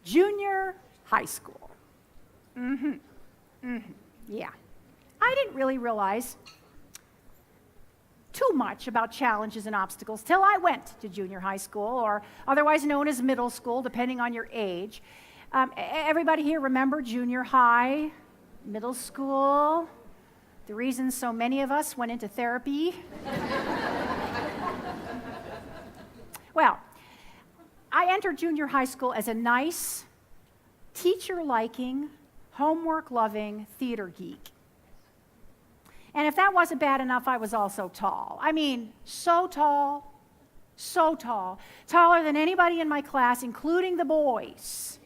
Junior high school. Yeah. I didn't really realize too much about challenges and obstacles till I went to junior high school, or otherwise known as middle school, depending on your age. Everybody here remember junior high, middle school, the reason so many of us went into therapy? Well, I entered junior high school as a nice, teacher-liking, homework-loving theater geek. And if that wasn't bad enough, I was also tall. I mean, so tall, taller than anybody in my class, including the boys.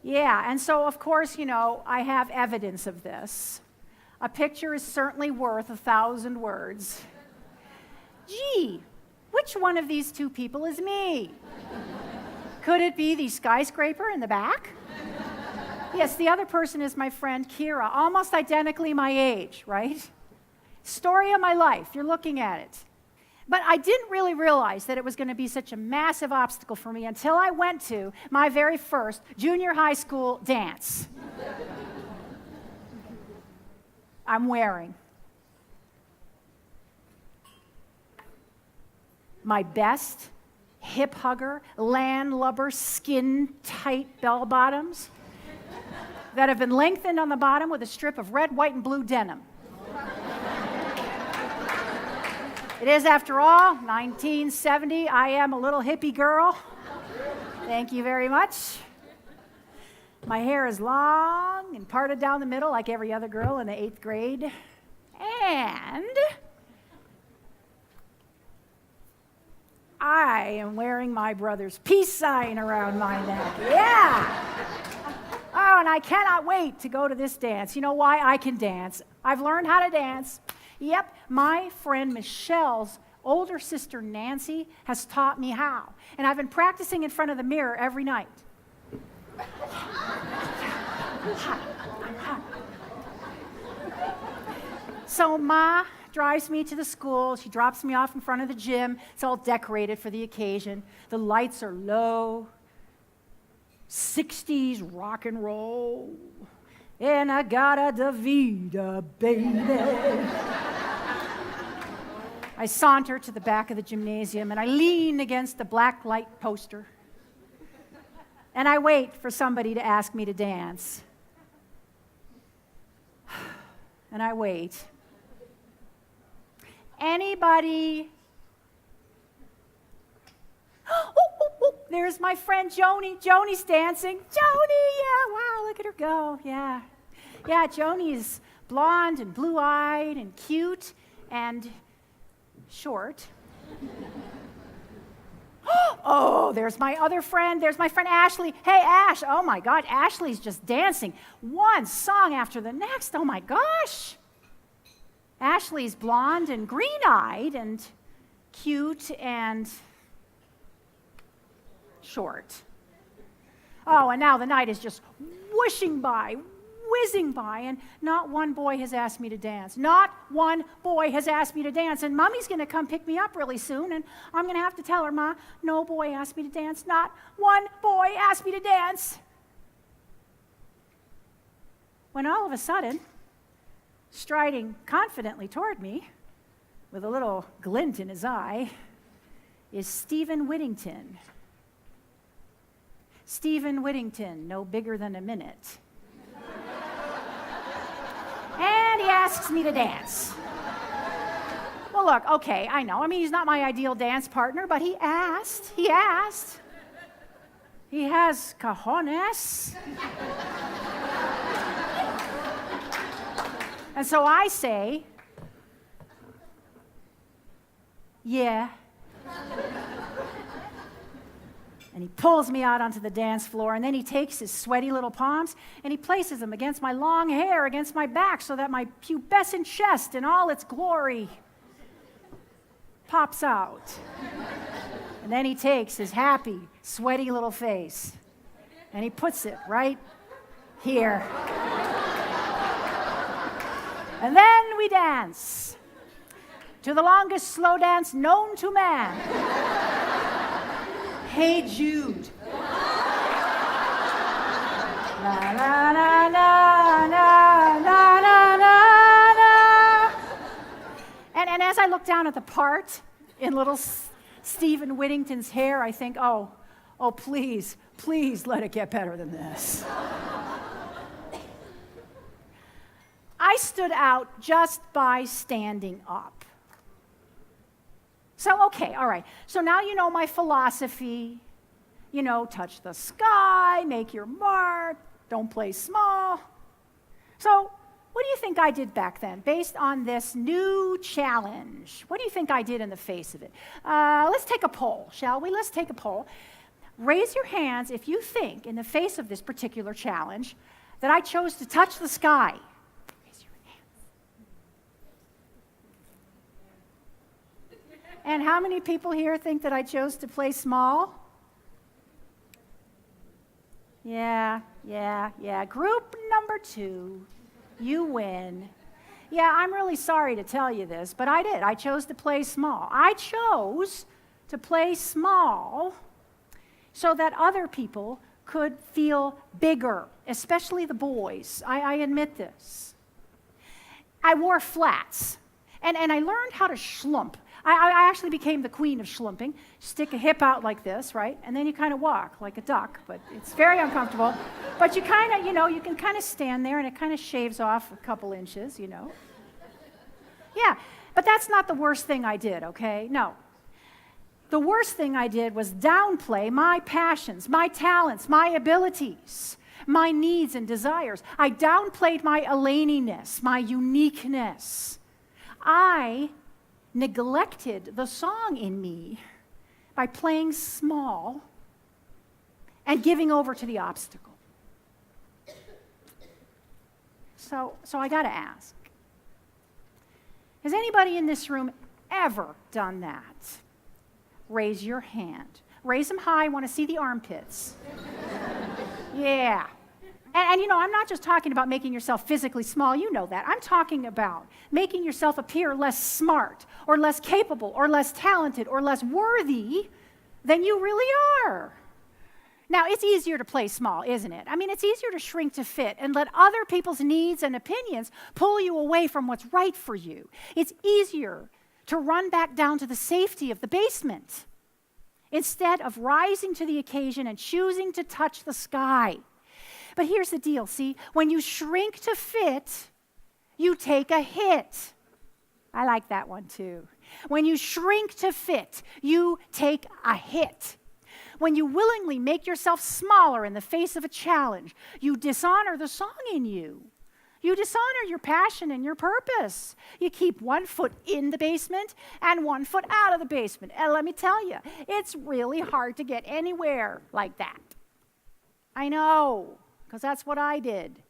Yeah, and so of course, I have evidence of this. A picture is certainly worth 1,000 words. Gee, which one of these two people is me? Could it be the skyscraper in the back? Yes, the other person is my friend Kira, almost identically my age, right? Story of my life, you're looking at it. But I didn't really realize that it was going to be such a massive obstacle for me until I went to my very first junior high school dance. I'm wearing my best hip hugger, landlubber, skin-tight bell bottoms that have been lengthened on the bottom with a strip of red, white, and blue denim. It is, after all, 1970. I am a little hippie girl. Thank you very much. My hair is long and parted down the middle like every other girl in the 8th grade. And I am wearing my brother's peace sign around my neck. Yeah! Oh, and I cannot wait to go to this dance. You know why? I can dance. I've learned how to dance. Yep, my friend Michelle's older sister Nancy has taught me how. And I've been practicing in front of the mirror every night. So Ma drives me to the school. She drops me off in front of the gym. It's all decorated for the occasion. The lights are low. 60s rock and roll. And I got a Davida, baby. I saunter to the back of the gymnasium and I lean against the black light poster. And I wait for somebody to ask me to dance. And I wait. Anybody? There's my friend Joni. Joni's dancing. Joni, yeah, wow, look at her go, yeah. Yeah, Joni's blonde and blue-eyed and cute and short. Oh, there's my other friend. There's my friend Ashley. Hey, Ash. Oh, my God. Ashley's just dancing. One song after the next. Oh, my gosh. Ashley's blonde and green-eyed and cute and short. Oh, and now the night is just whooshing by, whizzing by, and not one boy has asked me to dance. Not one boy has asked me to dance, and Mommy's going to come pick me up really soon, and I'm going to have to tell her, Ma, no boy asked me to dance. Not one boy asked me to dance. When all of a sudden, striding confidently toward me, with a little glint in his eye, is Stephen Whittington. Stephen Whittington, no bigger than a minute. And he asks me to dance. Well, look, okay, I know. I mean, he's not my ideal dance partner, but he asked. He asked. He has cojones. And so I say, yeah. And he pulls me out onto the dance floor, and then he takes his sweaty little palms, and he places them against my long hair, against my back, so that my pubescent chest in all its glory pops out. And then he takes his happy, sweaty little face, and he puts it right here. And then we dance to the longest slow dance known to man. Hey Jude. look down at the part in little Stephen Whittington's hair, I think, oh, please let it get better than this. I stood out just by standing up. So, okay, all right. So now you know my philosophy. You know, touch the sky, make your mark, don't play small. So, what do you think I did back then, based on this new challenge? What do you think I did in the face of it? Let's take a poll, shall we? Let's take a poll. Raise your hands if you think, in the face of this particular challenge, that I chose to touch the sky. Raise your hands. And how many people here think that I chose to play small? Yeah. Group number 2, you win. Yeah, I'm really sorry to tell you this, but I did. I chose to play small. I chose to play small so that other people could feel bigger, especially the boys. I admit this. I wore flats, and I learned how to schlump. I actually became the queen of schlumping. Stick a hip out like this, right? And then you kind of walk like a duck, but it's very uncomfortable. But you kind of, you can kind of stand there and it kind of shaves off a couple inches, Yeah, but that's not the worst thing I did, okay? No. The worst thing I did was downplay my passions, my talents, my abilities, my needs and desires. I downplayed my Eleni-ness, my uniqueness. I neglected the song in me by playing small and giving over to the obstacle. So I got to ask, has anybody in this room ever done that? Raise your hand. Raise them high. I want to see the armpits. Yeah. And I'm not just talking about making yourself physically small, you know that. I'm talking about making yourself appear less smart or less capable or less talented or less worthy than you really are. Now, it's easier to play small, isn't it? I mean, it's easier to shrink to fit and let other people's needs and opinions pull you away from what's right for you. It's easier to run back down to the safety of the basement instead of rising to the occasion and choosing to touch the sky. But here's the deal, see? When you shrink to fit, you take a hit. I like that one too. When you shrink to fit, you take a hit. When you willingly make yourself smaller in the face of a challenge, you dishonor the song in you. You dishonor your passion and your purpose. You keep one foot in the basement and one foot out of the basement. And let me tell you, it's really hard to get anywhere like that. I know, because that's what I did.